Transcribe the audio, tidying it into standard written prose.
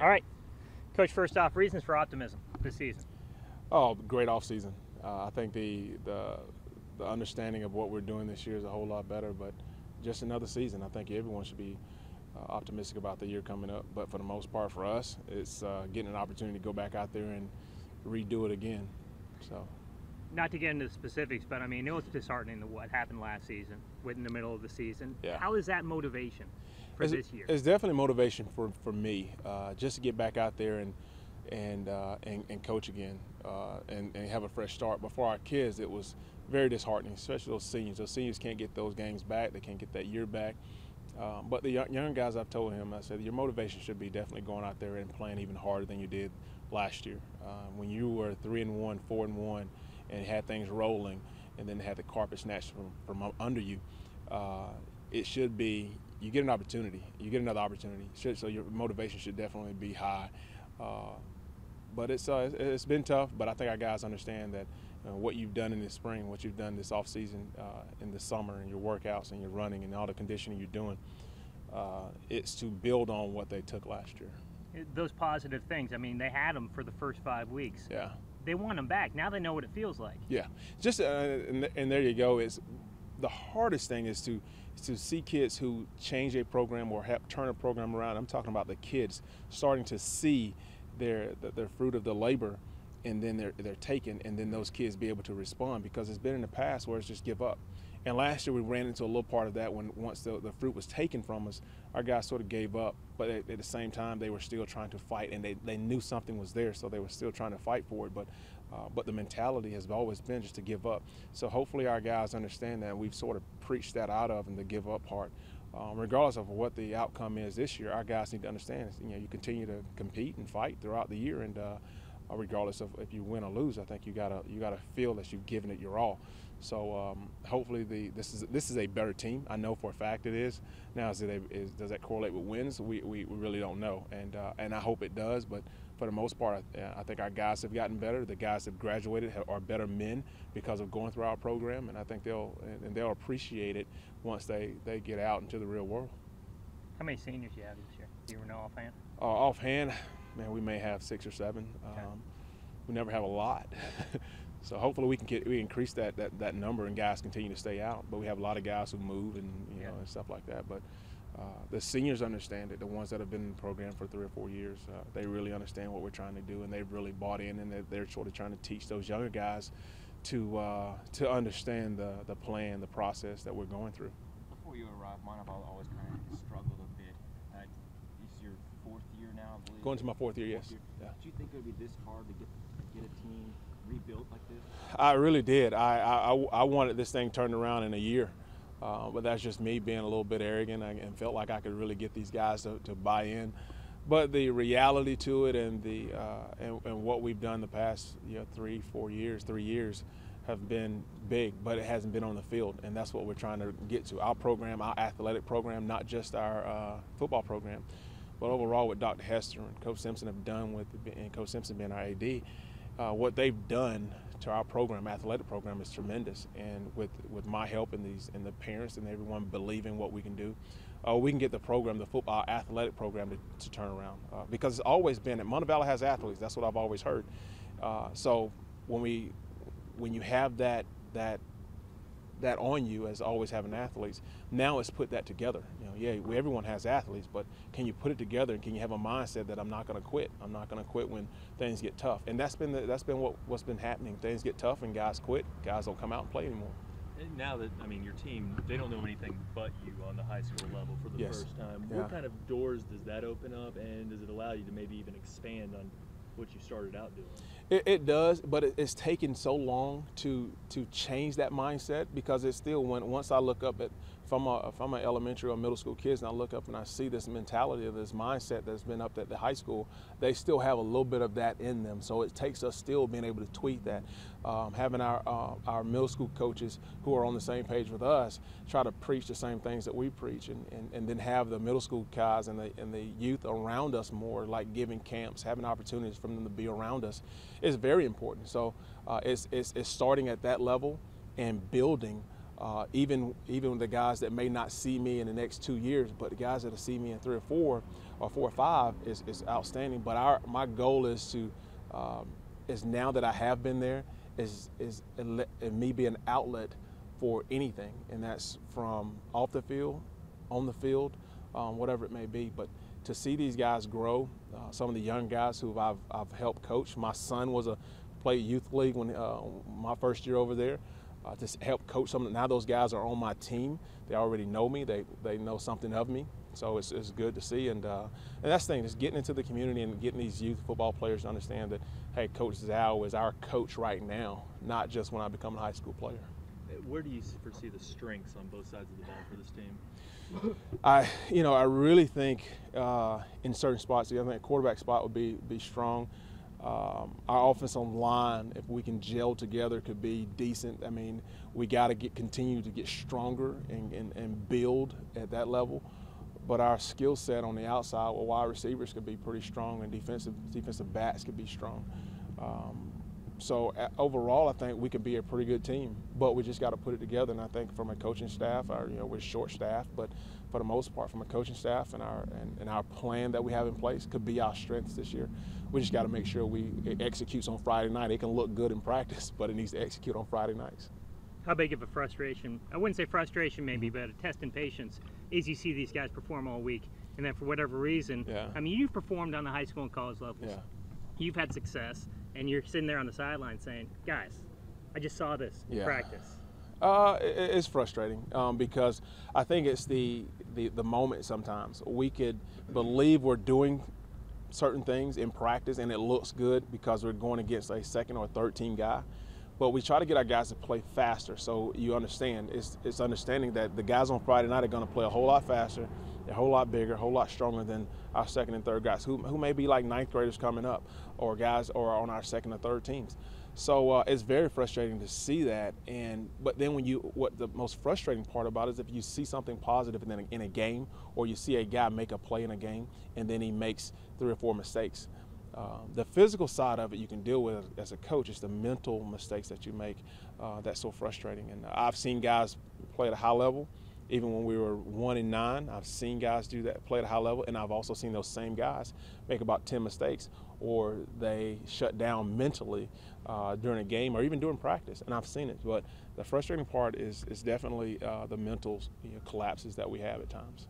All right, Coach. First off, reasons for optimism this season. Oh, great off season. I think the understanding of what we're doing this year is a whole lot better. But just another season. I think everyone should be optimistic about the year coming up. But for the most part, for us, it's getting an opportunity to go back out there and redo it again. So. Not to get into the specifics, but I mean, it was disheartening what happened last season, in the middle of the season. Yeah. How is that motivation for this year? It's definitely motivation for me, just to get back out there and coach again and have a fresh start. But for our kids, it was very disheartening, especially those seniors. Those seniors can't get those games back. They can't get that year back. But the young guys, I've told him, I said, your motivation should be definitely going out there and playing even harder than you did last year. When you were 3-1, 4-1, and had things rolling, and then had the carpet snatched from under you, it should be, you get an opportunity. You get another opportunity. So your motivation should definitely be high. But it's been tough, but I think our guys understand that what you've done in the spring, what you've done this offseason, in the summer, and your workouts and your running and all the conditioning you're doing, it's to build on what they took last year. Those positive things, I mean, they had them for the first 5 weeks. Yeah. They want them back. Now they know what it feels like. Yeah. Just and there you go. Is the hardest thing is to see kids who change a program or turn a program around. I'm talking about the kids starting to see their fruit of the labor, and then they're taken, and then those kids be able to respond, because it's been in the past where it's just give up. And last year we ran into a little part of that when once the fruit was taken from us, our guys sort of gave up. But at the same time, they were still trying to fight, and they knew something was there, so they were still trying to fight for it. But the mentality has always been just to give up. So hopefully our guys understand that. We've sort of preached that out of, and the give up part. Regardless of what the outcome is this year, our guys need to understand, you continue to compete and fight throughout the year, and regardless of if you win or lose, I think you gotta feel that you've given it your all. So hopefully this is a better team. I know for a fact it is. Now, does that correlate with wins? We really don't know, and I hope it does. But for the most part, I think our guys have gotten better. The guys have graduated, are better men because of going through our program, and I think they'll appreciate it once they get out into the real world. How many seniors do you have this year? Do you know offhand? Offhand, man, we may have 6 or 7. Okay. We never have a lot. So hopefully we increase that number, and guys continue to stay out. But we have a lot of guys who move and and stuff like that. But the seniors understand it. The ones that have been in the program for 3 or 4 years, they really understand what we're trying to do, and they've really bought in, and they're sort of trying to teach those younger guys to understand the plan, the process that we're going through. Before you arrived, Montevallo always kind of struggled a bit. This is your 4th year now, I believe. Going to my 4th year, yes. Yeah. Did you think it would be this hard to get a team rebuilt like this? I really did. I wanted this thing turned around in a year, but that's just me being a little bit arrogant and felt like I could really get these guys to buy in. But the reality to it and and what we've done the past 3 years have been big, but it hasn't been on the field, and that's what we're trying to get to. Our program, our athletic program, not just our football program, but overall what Dr. Hester and Coach Simpson have done and Coach Simpson being our AD, what they've done to our program, athletic program, is tremendous. And with my help and the parents and everyone believing what we can do, we can get the program, the football athletic program, to turn around. Because it's always been, Montevallo has athletes. That's what I've always heard. So when you have that on you as always having athletes, now it's put that together. Everyone has athletes, but can you put it together, and can you have a mindset that I'm not going to quit? I'm not going to quit when things get tough. And that's been what's been happening. Things get tough and guys quit. Guys don't come out and play anymore. And now that, your team, they don't know anything but you on the high school level for the first time. Yeah. What kind of doors does that open up, and does it allow you to maybe even expand on what you started out doing? It does, but it's taken so long to change that mindset, because it's still, once I look up at from an elementary or middle school kids, and I look up and I see this mentality of this mindset that's been up at the high school, they still have a little bit of that in them. So it takes us still being able to tweak that, having our middle school coaches who are on the same page with us try to preach the same things that we preach, and then have the middle school guys and the youth around us more, like giving camps, having opportunities for them to be around us, is very important. So it's starting at that level and building even the guys that may not see me in the next 2 years, but the guys that'll see me in 3 or 4 or 4 or 5 is outstanding. But my goal is to is now that I have been there is me be an outlet for anything, and that's from off the field, on the field, whatever it may be. But to see these guys grow, some of the young guys who I've helped coach. My son played youth league when my first year over there. To help coach some. Now those guys are on my team. They already know me. They know something of me. So it's good to see. And that's the thing, is getting into the community and getting these youth football players to understand that, hey, Coach Zhao is our coach right now, not just when I become a high school player. Where do you foresee the strengths on both sides of the ball for this team? I really think in certain spots, I think a quarterback spot would be strong. Our offensive line, if we can gel together, could be decent. I mean, we got to continue to get stronger and build at that level. But our skill set on the outside, well, wide receivers could be pretty strong, and defensive backs could be strong. So overall, I think we could be a pretty good team, but we just got to put it together. And I think from a coaching staff, we're short staffed, but for the most part, from a coaching staff and our plan that we have in place could be our strengths this year. We just got to make sure it executes on Friday night. It can look good in practice, but it needs to execute on Friday nights. How big of a frustration, I wouldn't say frustration maybe, but a test in patience, is you see these guys perform all week, and then for whatever reason, I mean, you've performed on the high school and college levels. Yeah. You've had success, and you're sitting there on the sideline saying, guys, I just saw this in practice. It's frustrating because I think it's the moment sometimes. We could believe we're doing certain things in practice and it looks good because we're going against a second or third team guy. But we try to get our guys to play faster, so you understand. It's understanding that the guys on Friday night are going to play a whole lot faster, a whole lot bigger, a whole lot stronger than our second and third guys, who may be like ninth graders coming up, or guys or on our second or third teams. So it's very frustrating to see that. But then what the most frustrating part about it is if you see something positive in a game, or you see a guy make a play in a game and then he makes 3 or 4 mistakes. The physical side of it you can deal with as a coach. It's the mental mistakes that you make that's so frustrating. And I've seen guys play at a high level, even when we were 1-9. I've seen guys do that, play at a high level, and I've also seen those same guys make about 10 mistakes, or they shut down mentally during a game or even during practice. And I've seen it. But the frustrating part is definitely the mental collapses that we have at times.